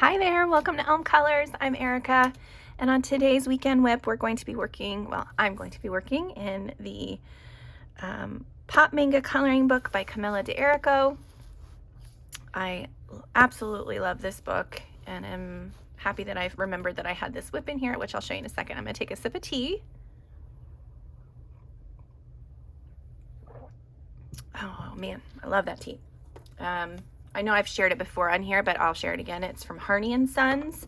Hi there, welcome to Elm Colors. I'm Erica, and on today's weekend whip, we're going to be working, well, I'm going to be working in the Pop Manga Coloring Book by Camilla D'Errico. I absolutely love this book, and am happy that I've remembered that I had this whip in here, which I'll show you in a second. I'm going to take a sip of tea. Oh man, I love that tea. I know I've shared it before on here, but I'll share it again. It's from Harney & Sons,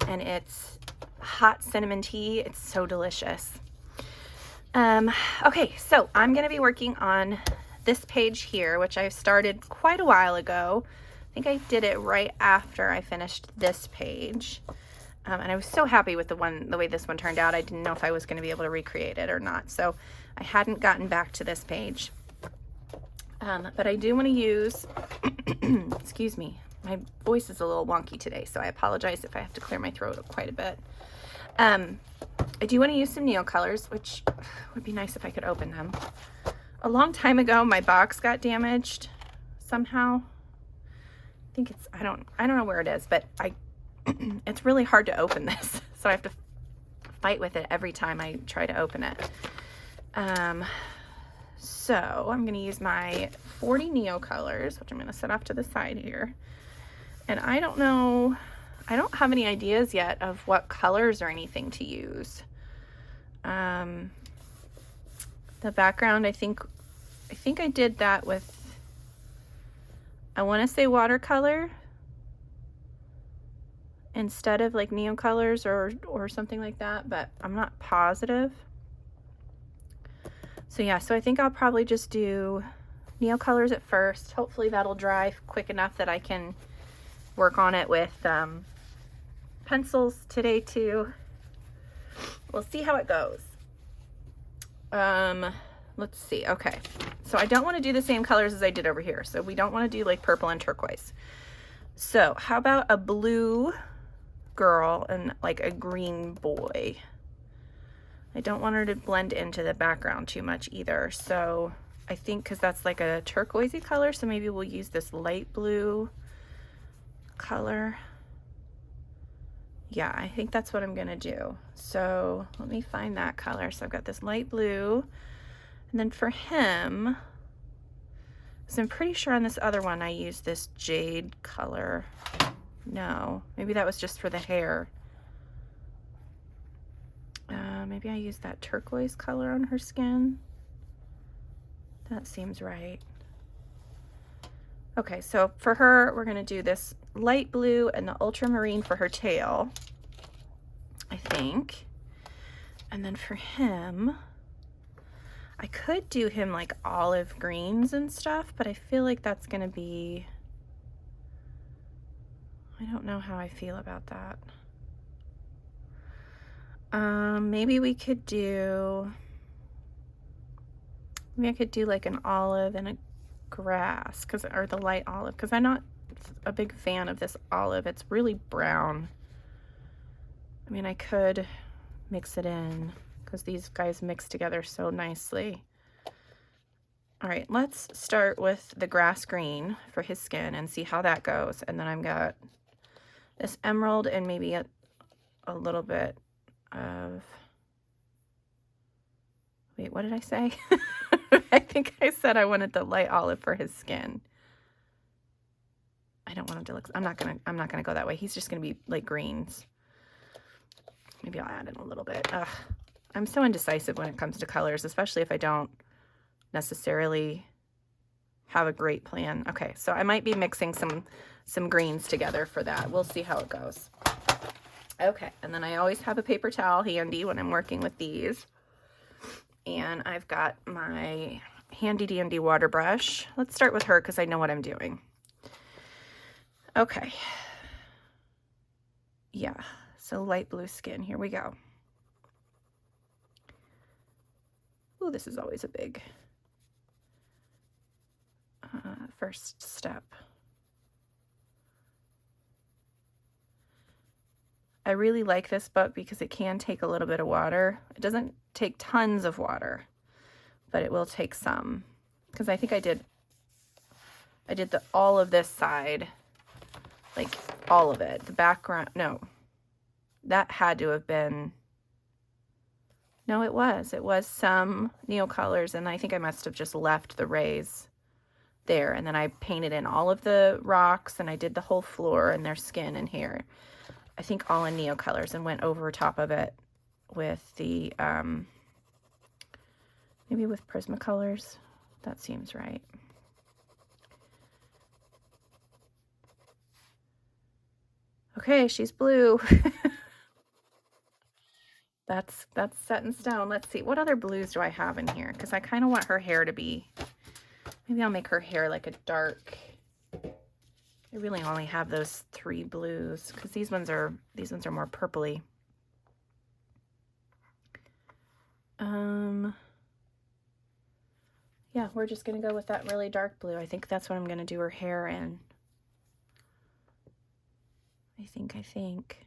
and it's hot cinnamon tea. It's so delicious. Okay, so I'm going to be working on this page here, which I started quite a while ago. I think I did it right after I finished this page. And I was so happy with the way this one turned out. I didn't know if I was going to be able to recreate it or not. So I hadn't gotten back to this page. But I do want to use, excuse me, my voice is a little wonky today, so I apologize if I have to clear my throat quite a bit. I do want to use some Neocolors, which would be nice if I could open them. A long time ago, my box got damaged somehow. I think it's, I don't know where it is, but it's really hard to open this, so I have to fight with it every time I try to open it. So I'm going to use my 40 Neocolors, which I'm going to set off to the side here. And I don't know, I don't have any ideas yet of what colors or anything to use. The background, I think I did that with, I want to say watercolor instead of like Neocolors or something like that, but I'm not positive. So yeah, so I think I'll probably just do Neocolors at first. Hopefully that'll dry quick enough that I can work on it with pencils today too. We'll see how it goes. Let's see. Okay, so I don't want to do the same colors as I did over here. So we don't want to do like purple and turquoise. So how about a blue girl and like a green boy? I don't want her to blend into the background too much either. So I think because that's like a turquoisey color, so maybe we'll use this light blue color. Yeah, I think that's what I'm gonna do. So let me find that color. So I've got this light blue. And then for him, so I'm pretty sure on this other one I used this jade color. No, maybe that was just for the hair. Maybe I used that turquoise color on her skin. That seems right. Okay, so for her, we're gonna do this light blue and the ultramarine for her tail, I think. And then for him, I could do him like olive greens and stuff, but I feel like that's gonna be, I don't know how I feel about that. Maybe we could do, maybe I could do like an olive and a grass, or the light olive, because I'm not a big fan of this olive. It's really brown. I mean, I could mix it in because these guys mix together so nicely. All right, let's start with the grass green for his skin and see how that goes. And then I've got this emerald and maybe a little bit of, wait, what did I say? I think I said I wanted the light olive for his skin. I don't want him to look, I'm not gonna go that way. He's just gonna be like greens. Maybe I'll add in a little bit. Ugh, I'm so indecisive when it comes to colors, especially if I don't necessarily have a great plan. Okay, so I might be mixing some greens together for that. We'll see how it goes. Okay, and then I always have a paper towel handy when I'm working with these. And I've got my handy dandy water brush. Let's start with her because I know what I'm doing. Okay. Yeah, so light blue skin, here we go. Ooh, this is always a big first step. I really like this book because it can take a little bit of water. It doesn't take tons of water, but it will take some. Because I think I did all of this side like all of it. The background, no, that had to have been, no, it was some Neocolors, and I think I must have just left the rays there, and then I painted in all of the rocks, and I did the whole floor and their skin and hair. I think all in Neocolors, and went over top of it with the, maybe with Prismacolors. That seems right. Okay, she's blue. That's set in stone. Let's see, what other blues do I have in here? Because I kind of want her hair to be, maybe I'll make her hair like a dark, I really only have those 3 blues, because these ones are more purpley. Yeah, we're just gonna go with that really dark blue. I think that's what I'm gonna do her hair in. I think.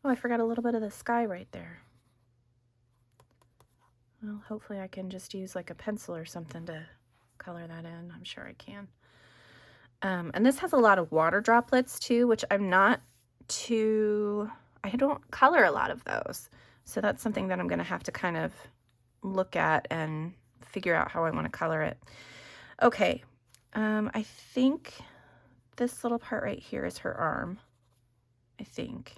Oh, I forgot a little bit of the sky right there. Well, hopefully I can just use like a pencil or something to color that in. I'm sure I can. And this has a lot of water droplets too, which I don't color a lot of those. So that's something that I'm gonna have to kind of look at and figure out how I want to color it. Okay, I think this little part right here is her arm, I think.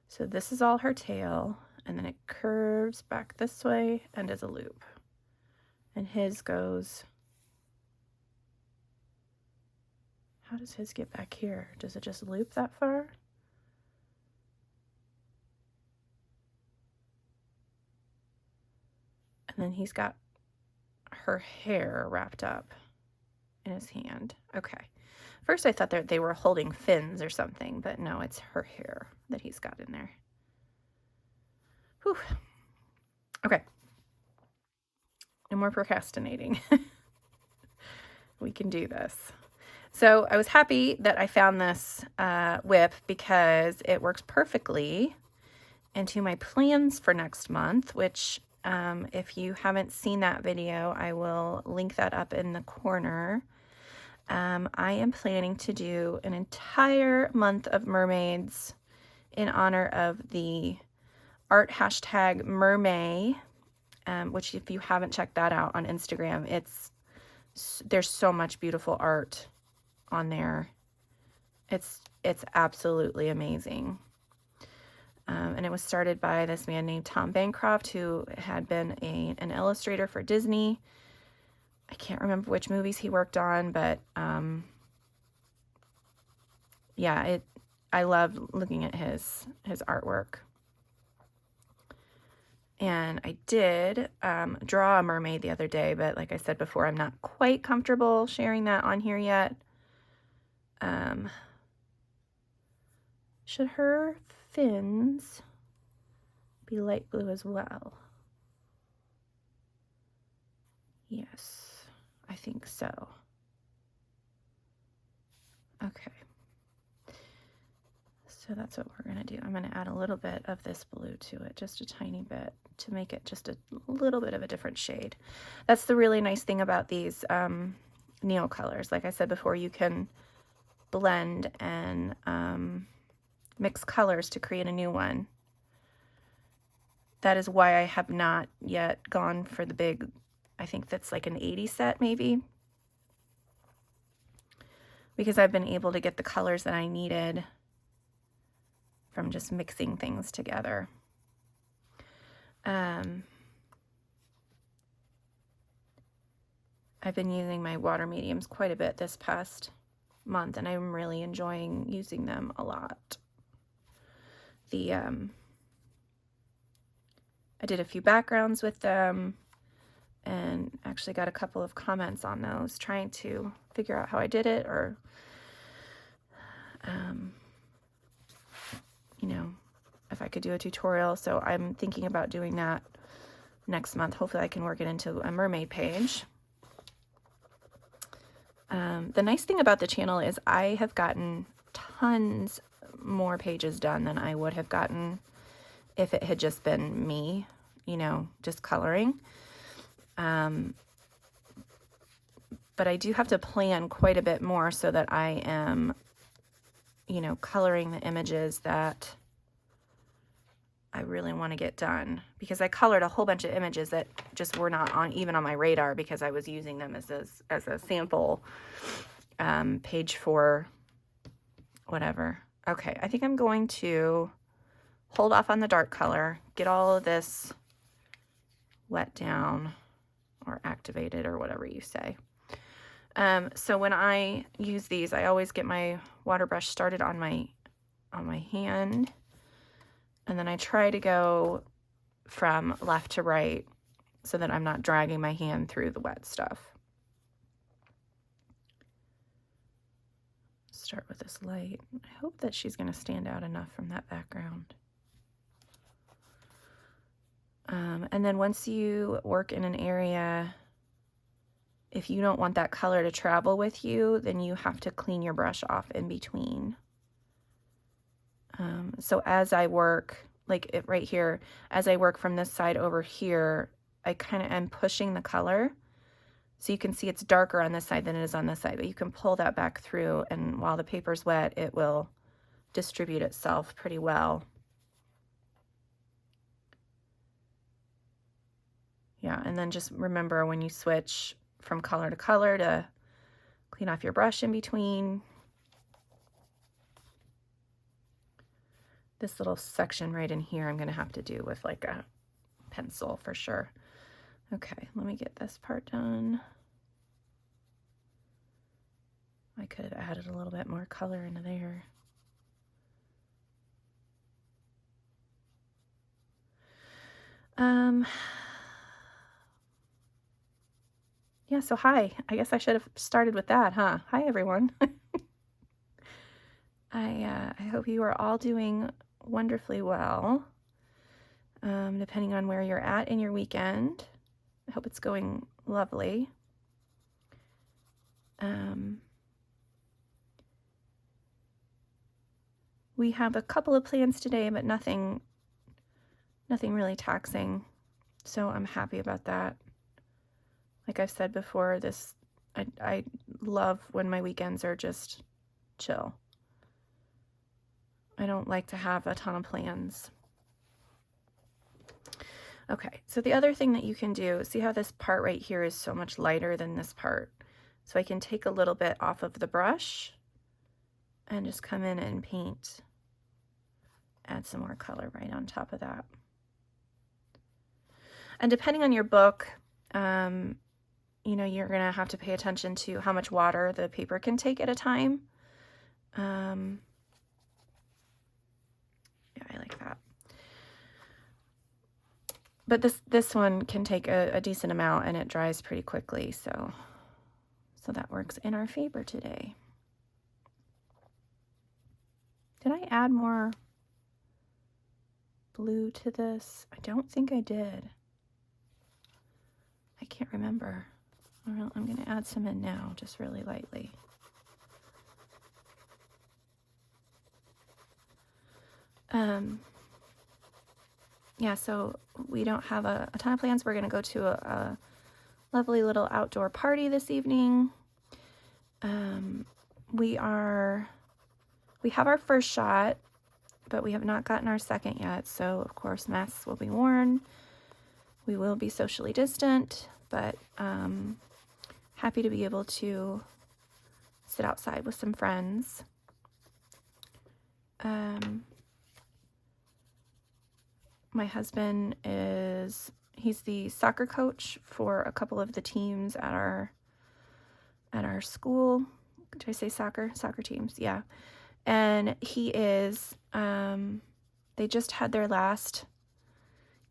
So this is all her tail, and then it curves back this way and is a loop. And his goes, how does his get back here? Does it just loop that far? And then he's got her hair wrapped up in his hand. Okay. First I thought that they were holding fins or something, but no, it's her hair that he's got in there. Whew. Okay. No more procrastinating. We can do this. So I was happy that I found this WIP because it works perfectly into my plans for next month, which if you haven't seen that video, I will link that up in the corner. I am planning to do an entire month of mermaids in honor of the art hashtag mermay, which if you haven't checked that out on Instagram, there's so much beautiful art on there. It's absolutely amazing. And it was started by this man named Tom Bancroft, who had been an illustrator for Disney. I can't remember which movies he worked on, but yeah, I love looking at his artwork. And I did draw a mermaid the other day, but like I said before, I'm not quite comfortable sharing that on here yet. Should her fins be light blue as well? Yes, I think so. Okay. So that's what we're going to do. I'm going to add a little bit of this blue to it, just a tiny bit, to make it just a little bit of a different shade. That's the really nice thing about these Neocolors. Like I said before, you can blend and mix colors to create a new one. That is why I have not yet gone for the big, I think that's like an 80 set maybe, because I've been able to get the colors that I needed from just mixing things together. I've been using my water mediums quite a bit this past month, and I'm really enjoying using them a lot. I did a few backgrounds with them and actually got a couple of comments on those, trying to figure out how I did it, or you know, if I could do a tutorial. So I'm thinking about doing that next month. Hopefully I can work it into a mermaid page. The nice thing about the channel is I have gotten tons more pages done than I would have gotten if it had just been me, you know, just coloring. but I do have to plan quite a bit more so that I am, you know, coloring the images that I really want to get done, because I colored a whole bunch of images that just were not on even on my radar because I was using them as a sample page for whatever. Okay, I think I'm going to hold off on the dark color, get all of this wet down or activated or whatever you say. So when I use these, I always get my water brush started on my hand, and then I try to go from left to right so that I'm not dragging my hand through the wet stuff. Start with this light. I hope that she's going to stand out enough from that background. And then once you work in an area, if you don't want that color to travel with you, then you have to clean your brush off in between. So as I work, like it right here, as I work from this side over here, I kind of am pushing the color. So you can see it's darker on this side than it is on this side, but you can pull that back through, and while the paper's wet, it will distribute itself pretty well. Yeah, and then just remember when you switch from color to color to clean off your brush in between. This little section right in here I'm going to have to do with like a pencil for sure. Okay, let me get this part done. I could have added a little bit more color into there. Yeah, so hi. I guess I should have started with that, huh? Hi, everyone. I hope you are all doing wonderfully well, depending on where you're at in your weekend. I hope it's going lovely. We have a couple of plans today, but nothing really taxing, so I'm happy about that. Like I've said before, I love when my weekends are just chill. I don't like to have a ton of plans. Okay, so the other thing that you can do, see how this part right here is so much lighter than this part? So I can take a little bit off of the brush and just come in and paint, add some more color right on top of that. And depending on your book, you know, you're going to have to pay attention to how much water the paper can take at a time. Yeah, I like that. But this one can take a decent amount, and it dries pretty quickly, so that works in our favor today. Did I add more blue to this? I don't think I did. I can't remember. I'm going to add some in now, just really lightly. Yeah, so we don't have a ton of plans. We're going to go to a lovely little outdoor party this evening. We have our first shot, but we have not gotten our second yet. So of course masks will be worn. We will be socially distant, but happy to be able to sit outside with some friends. My husband he's the soccer coach for a couple of the teams at our school. Did I say soccer? Soccer teams, yeah. And he is, they just had their last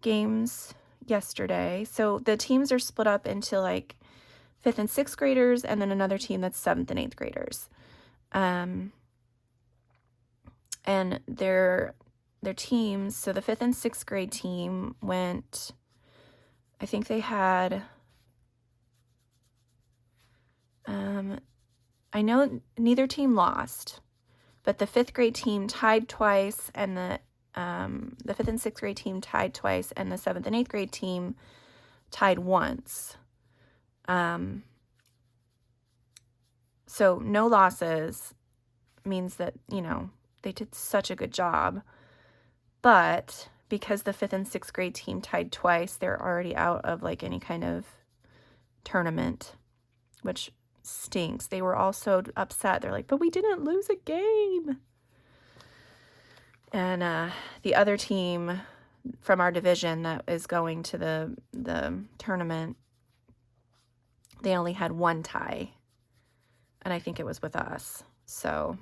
games yesterday. So the teams are split up into like 5th and 6th graders, and then another team that's 7th and 8th graders. And their teams, so the 5th and 6th grade team went, I think they had, I know neither team lost, but the 5th grade team tied twice, and the 5th and 6th grade team tied twice, and the 7th and 8th grade team tied once. So no losses means that, you know, they did such a good job. But because the 5th and 6th grade team tied twice, they're already out of like any kind of tournament, which stinks. They were all so upset. They're like, but we didn't lose a game. And the other team from our division that is going to the tournament, they only had one tie, and I think it was with us. So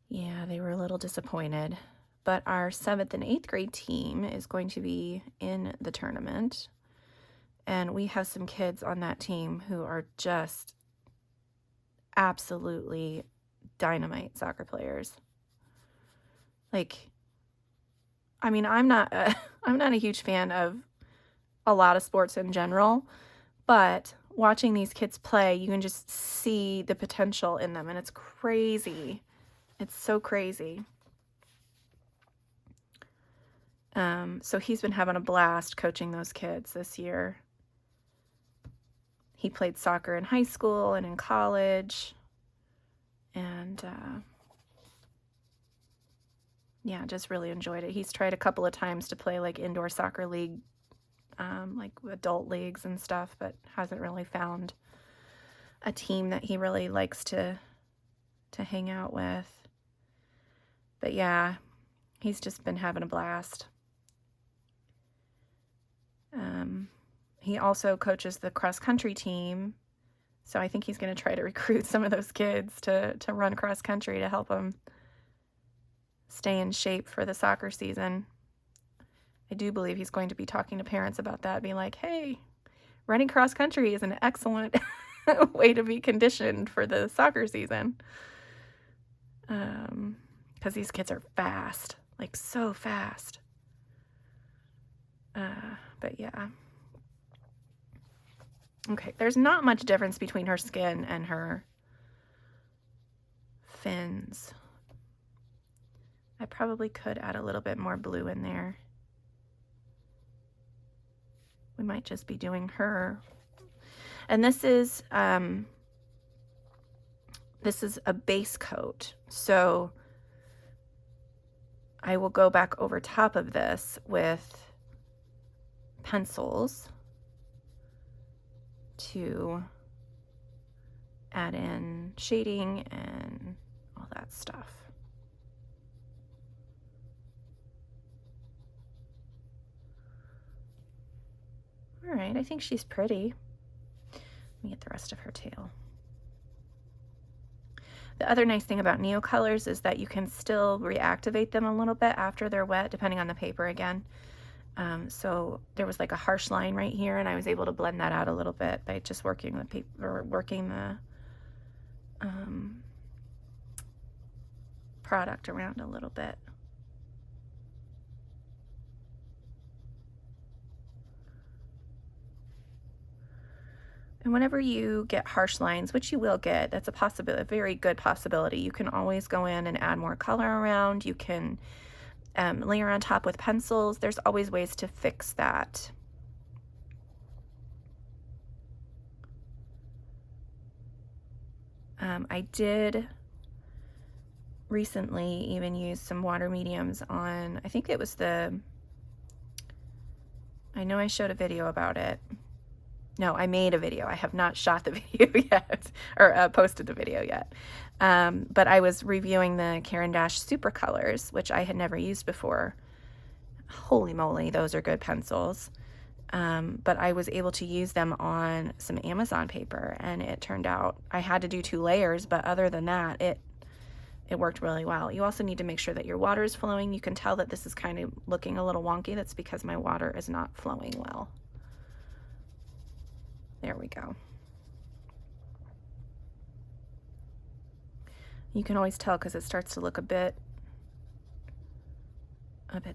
yeah, they were a little disappointed. But our 7th and 8th grade team is going to be in the tournament, and we have some kids on that team who are just absolutely dynamite soccer players. Like, I mean, I'm not a huge fan of a lot of sports in general, but watching these kids play, you can just see the potential in them, and it's crazy. It's so crazy. So he's been having a blast coaching those kids this year. He played soccer in high school and in college, and yeah, just really enjoyed it. He's tried a couple of times to play like indoor soccer league, like adult leagues and stuff, but hasn't really found a team that he really likes to hang out with. But yeah, he's just been having a blast. He also coaches the cross country team, so I think he's going to try to recruit some of those kids to run cross country to help them stay in shape for the soccer season. I do believe he's going to be talking to parents about that, being like, hey, running cross country is an excellent way to be conditioned for the soccer season. Because these kids are fast, like so fast. But yeah. Okay, there's not much difference between her skin and her fins. I probably could add a little bit more blue in there. We might just be doing her. And this is a base coat. So I will go back over top of this with pencils to add in shading and all that stuff. All right, I think she's pretty. Let me get the rest of her tail. The other nice thing about Neocolors is that you can still reactivate them a little bit after they're wet, depending on the paper again. So there was like a harsh line right here, and I was able to blend that out a little bit by just working the paper, working the product around a little bit. And whenever you get harsh lines, which you will get, that's a possibility, a very good possibility. You can always go in and add more color around. You can layer on top with pencils. There's always ways to fix that. I did recently even use some water mediums on, I think it was I know I showed a video about it. No, I made a video. I have not shot the video yet, or posted the video yet. But I was reviewing the Caran d'Ache Super Colors, which I had never used before. Holy moly, those are good pencils. But I was able to use them on some Amazon paper, and it turned out I had to do 2 layers, but other than that, it worked really well. You also need to make sure that your water is flowing. You can tell that this is kind of looking a little wonky. That's because my water is not flowing well. There we go. You can always tell because it starts to look a bit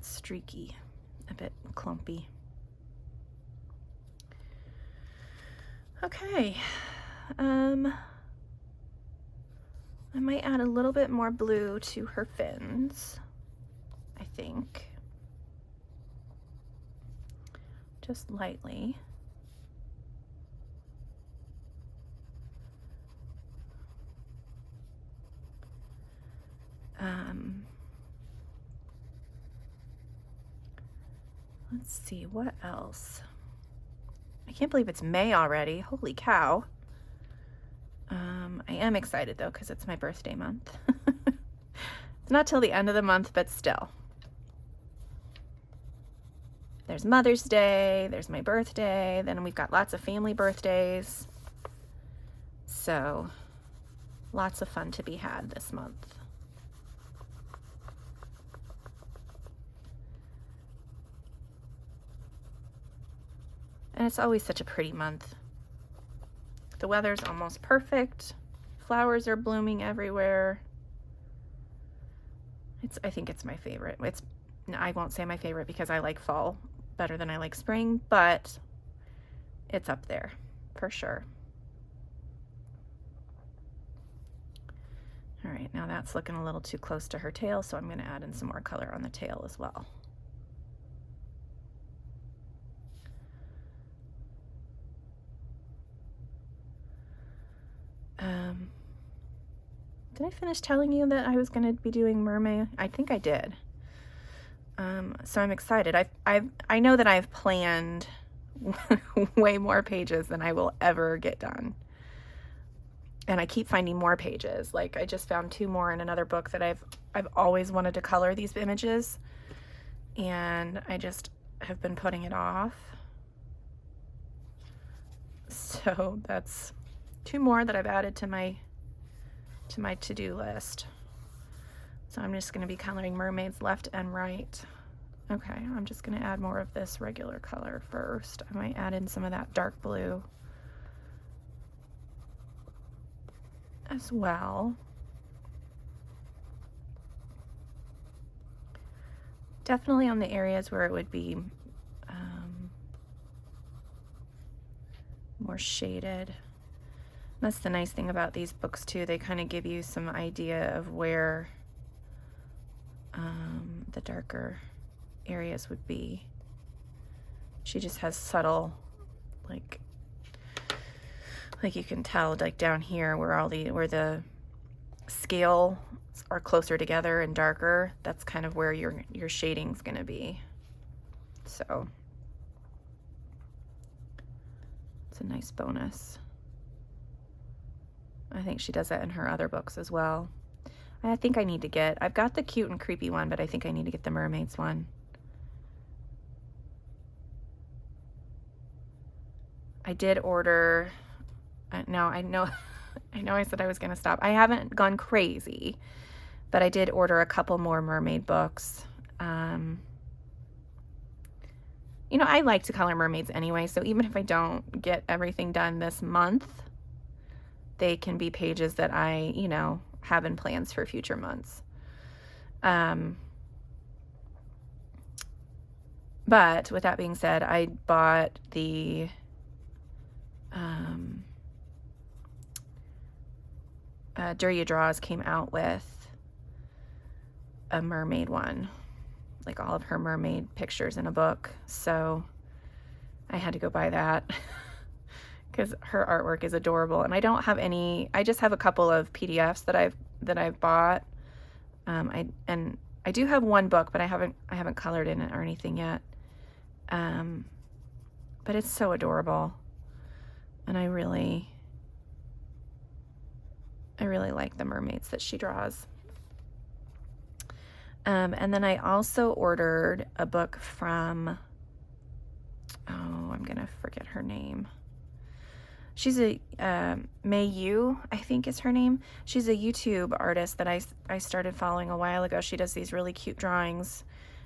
streaky, a bit clumpy. Okay. I might add a little bit more blue to her fins, I think. Just lightly. Let's see, what else? I can't believe it's May already. Holy cow. I am excited though, because it's my birthday month. It's not till the end of the month, but still. There's Mother's Day, there's my birthday, then we've got lots of family birthdays. So, lots of fun to be had this month. And it's always such a pretty month. The weather's almost perfect. Flowers are blooming everywhere. I think it's my favorite. I won't say my favorite because I like fall better than I like spring, but it's up there for sure. All right, now that's looking a little too close to her tail, so I'm going to add in some more color on the tail as well. Did I finish telling you that I was going to be doing mermaid? I think I did. So I'm excited. I know that I've planned way more pages than I will ever get done. And I keep finding more pages. Like I just found 2 more in another book that I've always wanted to color these images, and I just have been putting it off. So that's 2 more that I've added to my to-do list. So I'm just going to be coloring mermaids left and right. Okay, I'm just going to add more of this regular color first. I might add in some of that dark blue as well. Definitely on the areas where it would be more shaded. That's the nice thing about these books too. They kind of give you some idea of where the darker areas would be. She just has subtle, like you can tell, like down here where where the scales are closer together and darker. That's kind of where your shading's going to be. So it's a nice bonus. I think she does that in her other books as well. I think I need to get, I've got the cute and creepy one, but I think I need to get the mermaids one. I did order, no, I know I said I was going to stop. I haven't gone crazy, but I did order a couple more mermaid books. You know, I like to color mermaids anyway, so even if I don't get everything done this month, they can be pages that I, you know, have in plans for future months. But with that being said, I bought the D'Errico Draws came out with a mermaid one, like all of her mermaid pictures in a book, so I had to go buy that because her artwork is adorable. And I don't have any, I just have a couple of PDFs that I've bought. I do have one book, but I haven't colored in it or anything yet. But it's so adorable, and I really like the mermaids that she draws. And then I also ordered a book from, oh, I'm gonna forget her name. She's a May Yu, I think is her name. She's a YouTube artist that I started following a while ago. She does these really cute drawings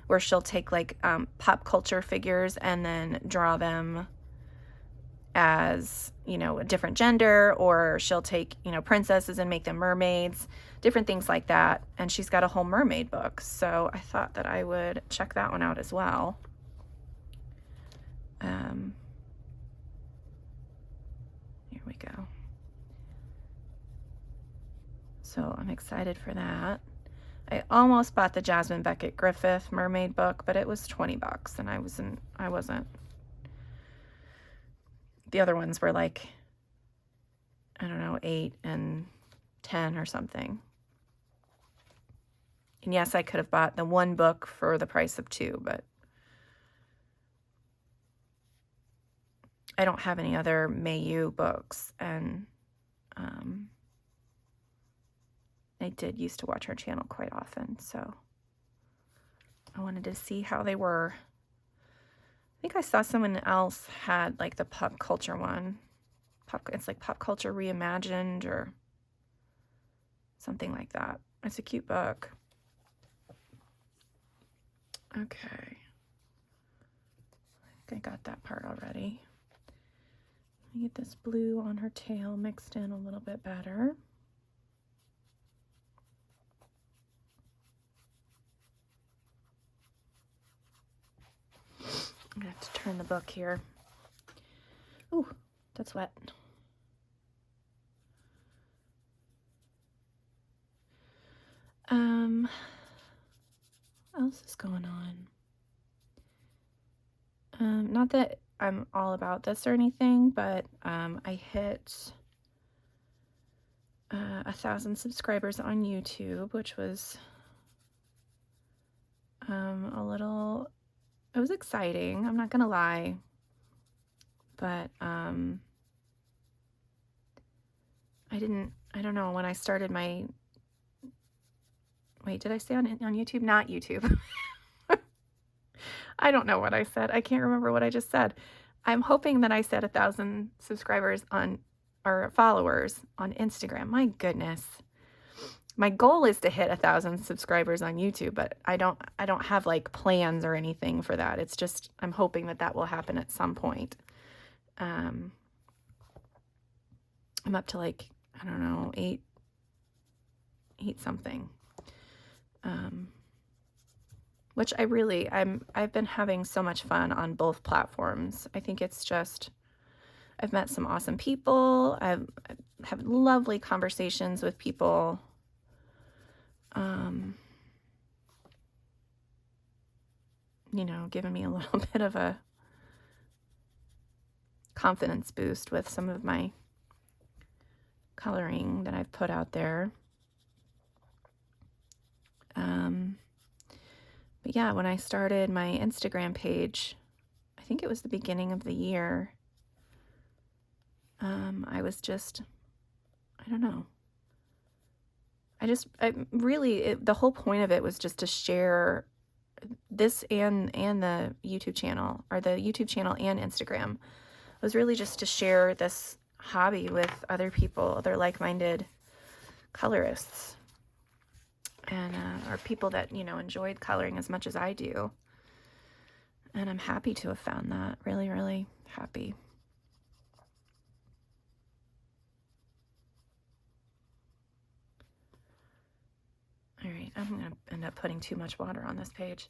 where she'll take like pop culture figures and then draw them as, you know, a different gender, or she'll take, you know, princesses and make them mermaids, different things like that. And she's got a whole mermaid book, so I thought that I would check that one out as well. Here we go. So I'm excited for that. I almost bought the Jasmine Beckett Griffith mermaid book, but it was 20 bucks and I wasn't. The other ones were like, I don't know, 8 and 10 or something. And yes, I could have bought the one book for the price of two, but I don't have any other Mayu books, and I did used to watch her channel quite often, so I wanted to see how they were. I think I saw someone else had like the pop culture one. It's like Pop Culture Reimagined or something like that. It's a cute book. Okay. I think I got that part already. Let me get this blue on her tail mixed in a little bit better. I'm gonna have to turn the book here. Ooh, that's wet. What else is going on? Not that I'm all about this or anything, but I hit 1,000 subscribers on YouTube, which was it was exciting, I'm not gonna lie, but I don't know, when I started my, wait, did I say on YouTube? Not YouTube. I don't know what I said. I can't remember what I just said. I'm hoping that I said 1,000 subscribers or followers on Instagram. My goodness. My goal is to hit 1,000 subscribers on YouTube, but I don't have like plans or anything for that. It's just, I'm hoping that will happen at some point. I'm up to like, I don't know, eight something. Which I've been having so much fun on both platforms. I think it's just, I've met some awesome people. I've had lovely conversations with people. You know, giving me a little bit of a confidence boost with some of my coloring that I've put out there. But yeah, when I started my Instagram page, I think it was the beginning of the year, I was just, I don't know. The whole point of it was just to share this and the YouTube channel, or the YouTube channel and Instagram. It was really just to share this hobby with other people, other like-minded colorists, and or people that, you know, enjoyed coloring as much as I do. And I'm happy to have found that. Really, really happy. All right, I'm going to end up putting too much water on this page.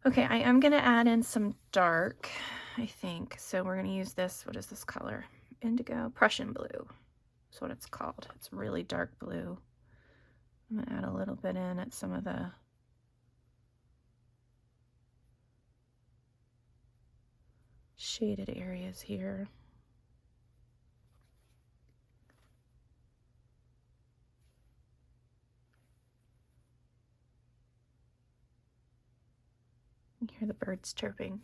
Okay, I am going to add in some dark, I think. So we're going to use this, what is this color? Indigo, Prussian blue. That's what it's called. It's really dark blue. I'm going to add a little bit in at some of the shaded areas here. You hear the birds chirping.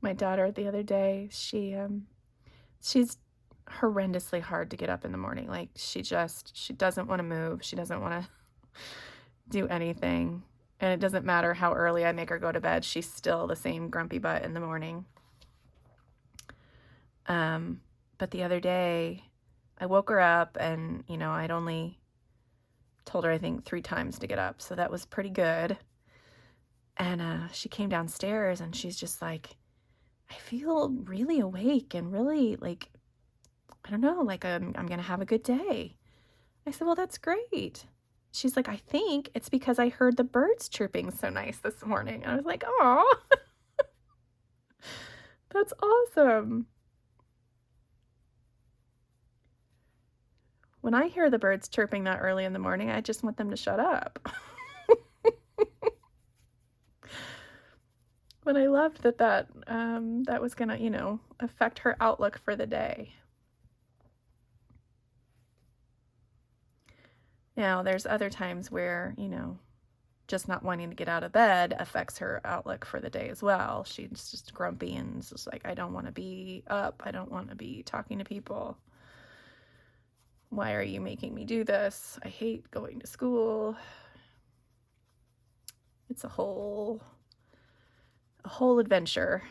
My daughter the other day, she's horrendously hard to get up in the morning. Like she doesn't want to move. She doesn't want to do anything. And it doesn't matter how early I make her go to bed. She's still the same grumpy butt in the morning. But the other day I woke her up and, you know, I'd only told her, I think, 3 times to get up. So that was pretty good. And she came downstairs and she's just like, I feel really awake and really like, I don't know, like I'm going to have a good day. I said, well, that's great. She's like, I think it's because I heard the birds chirping so nice this morning. And I was like, oh, that's awesome. When I hear the birds chirping that early in the morning, I just want them to shut up. But I loved that was gonna, you know, affect her outlook for the day. Now, there's other times where, you know, just not wanting to get out of bed affects her outlook for the day as well. She's just grumpy and just like, I don't want to be up. I don't want to be talking to people. Why are you making me do this? I hate going to school. It's a whole adventure.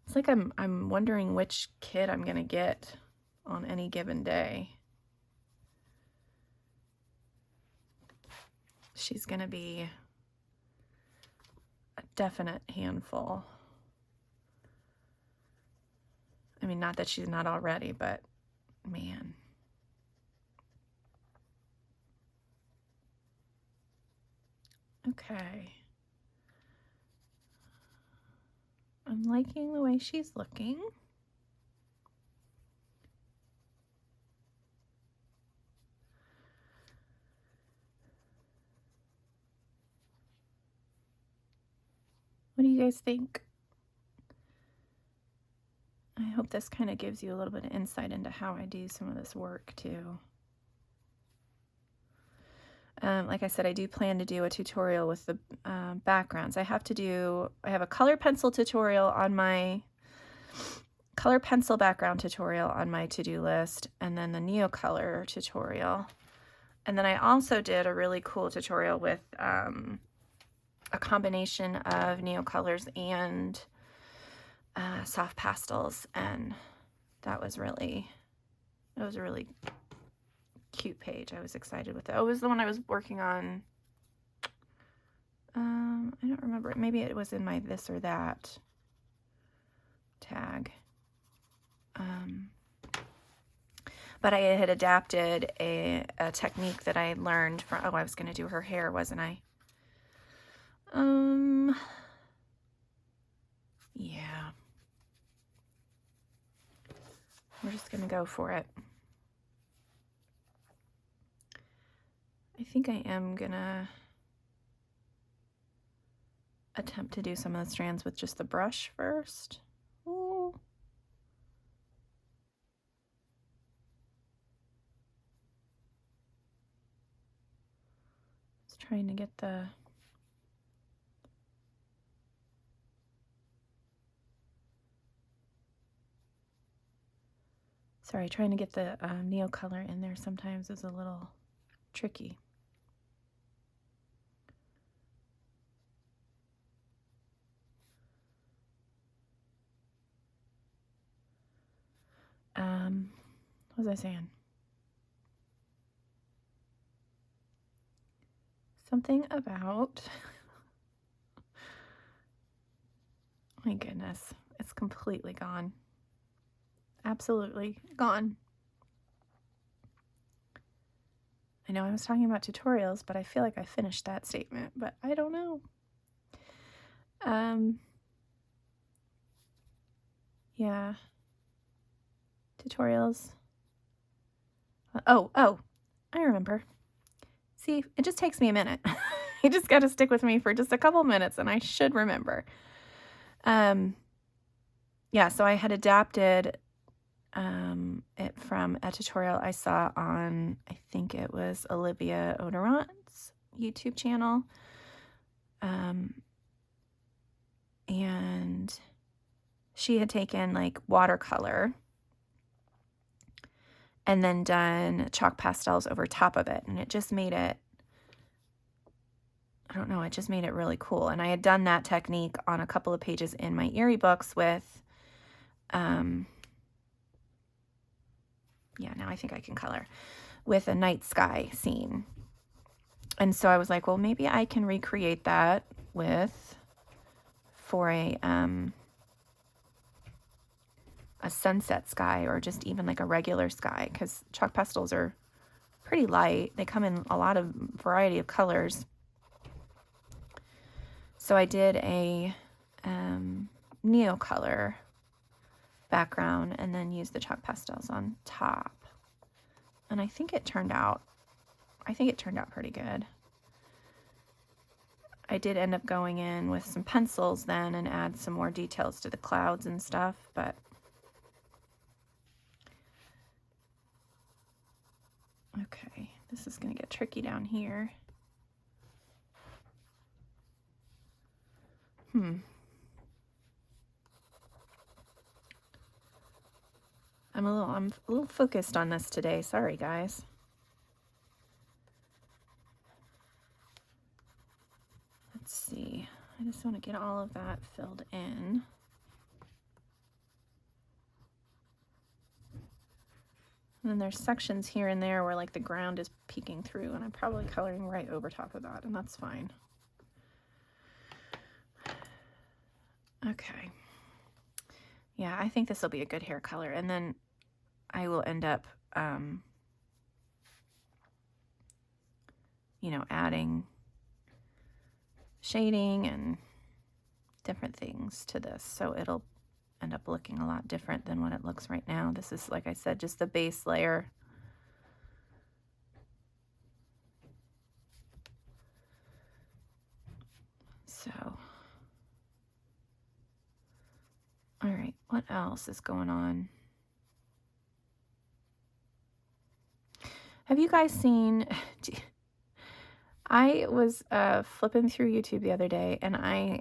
It's like I'm wondering which kid I'm gonna get on any given day. She's gonna be a definite handful. I mean, not that she's not already, but man. Okay. I'm liking the way she's looking. What do you guys think? I hope this kind of gives you a little bit of insight into how I do some of this work too. Like I said, I do plan to do a tutorial with the backgrounds. I have a color pencil tutorial on my color pencil background tutorial on my to-do list, and then the Neocolor tutorial. And then I also did a really cool tutorial with a combination of Neocolors and soft pastels, and that was a really cute page. I was excited with it. Oh, it was the one I was working on. I don't remember. Maybe it was in my this or that tag. But I had adapted a technique that I learned from, I was going to do her hair, wasn't I? Yeah. We're just going to go for it. I think I am going to attempt to do some of the strands with just the brush first. Ooh. Just trying to get the trying to get the Neocolor in there sometimes is a little tricky. What was I saying? Something about, my goodness, it's completely gone. Absolutely gone. I know I was talking about tutorials, but I feel like I finished that statement, but I don't know. Yeah. Tutorials. Oh, I remember. See, it just takes me a minute. You just got to stick with me for just a couple minutes and I should remember. Yeah, so I had adapted it from a tutorial I saw on, I think it was Olivia Oderant's YouTube channel. And she had taken like watercolor and then done chalk pastels over top of it. And it just made it, I don't know, it just made it really cool. And I had done that technique on a couple of pages in my Erie books with, yeah, now I think I can color, with a night sky scene. And so I was like, well, maybe I can recreate that for a sunset sky, or just even like a regular sky, because chalk pastels are pretty light. They come in a lot of variety of colors. So I did a Neocolor background and then used the chalk pastels on top. And I think it turned out pretty good. I did end up going in with some pencils then and add some more details to the clouds and stuff, but Okay, this is going to get tricky down here. I'm a little focused on this today. Sorry, guys. Let's see. I just want to get all of that filled in. And then there's sections here and there where like the ground is peeking through, and I'm probably coloring right over top of that, and that's fine. Okay. Yeah, I think this will be a good hair color, and then I will end up, you know, adding shading and different things to this, so it'll end up looking a lot different than what it looks right now. This is, like I said, just the base layer. So, all right, what else is going on? Have you guys seen, I was flipping through YouTube the other day, and I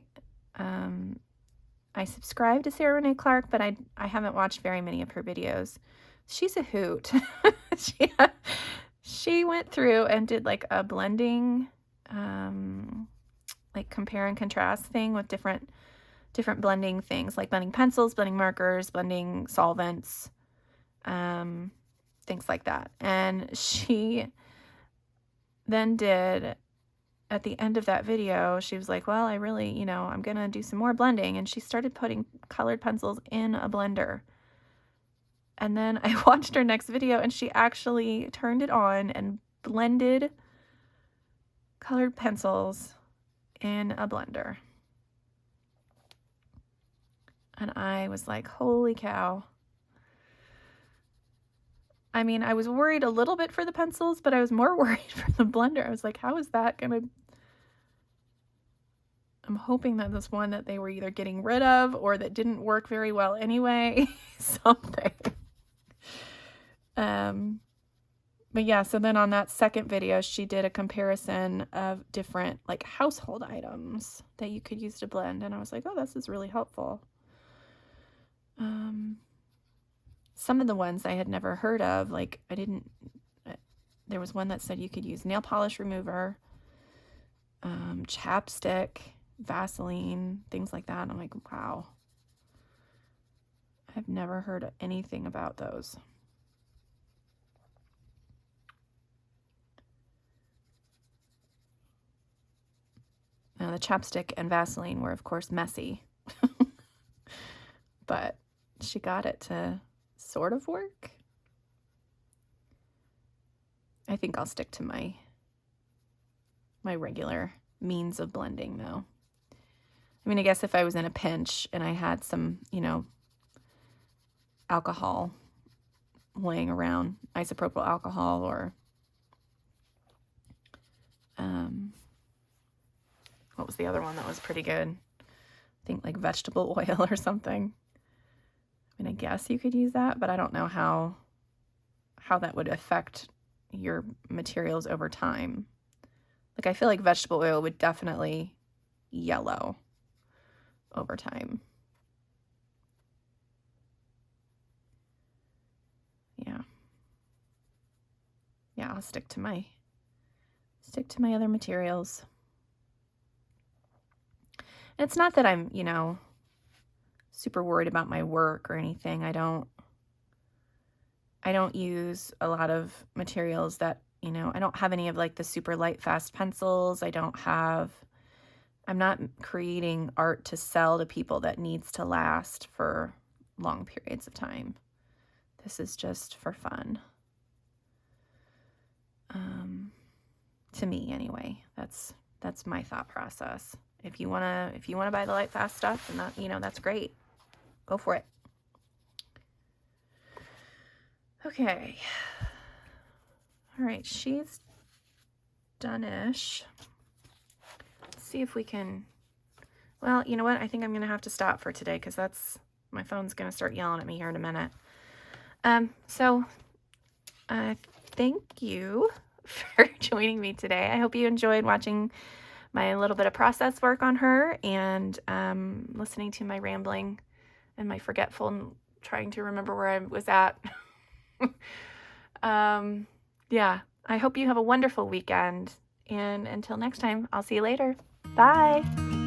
subscribed to Sarah Renee Clark, but I haven't watched very many of her videos. She's a hoot. She went through and did like a blending, like compare and contrast thing with different blending things, like blending pencils, blending markers, blending solvents, things like that. And she then did, at the end of that video, she was like, well, I really, you know, I'm gonna do some more blending. And she started putting colored pencils in a blender. And then I watched her next video, and she actually turned it on and blended colored pencils in a blender. And I was like, holy cow. I mean, I was worried a little bit for the pencils, but I was more worried for the blender. I was like, how is that gonna... I'm hoping that this one that they were either getting rid of or that didn't work very well anyway, something. But yeah, so then on that second video, she did a comparison of different like household items that you could use to blend. And I was like, oh, this is really helpful. Some of the ones I had never heard of, like there was one that said you could use nail polish remover, chapstick, Vaseline, things like that. And I'm like, wow. I've never heard anything about those. Now, the chapstick and Vaseline were, of course, messy. But she got it to sort of work. I think I'll stick to my regular means of blending, though. I mean, I guess if I was in a pinch and I had some, you know, alcohol laying around, isopropyl alcohol, or what was the other one that was pretty good? I think like vegetable oil or something. I mean, I guess you could use that, but I don't know how that would affect your materials over time. Like, I feel like vegetable oil would definitely yellow over time. Yeah. Yeah, I'll stick to my other materials. And it's not that I'm, you know, super worried about my work or anything. I don't use a lot of materials that, you know, I don't have any of like the super light fast pencils. I'm not creating art to sell to people that needs to last for long periods of time. This is just for fun. To me anyway. That's my thought process. If you wanna buy the light fast stuff, and that, you know, that's great. Go for it. Okay. All right, she's done-ish. Let's see if we can, well, you know what? I think I'm gonna have to stop for today, because my phone's gonna start yelling at me here in a minute. So I thank you for joining me today. I hope you enjoyed watching my little bit of process work on her and listening to my rambling and my forgetful and trying to remember where I was at. Yeah, I hope you have a wonderful weekend. And until next time, I'll see you later. Bye.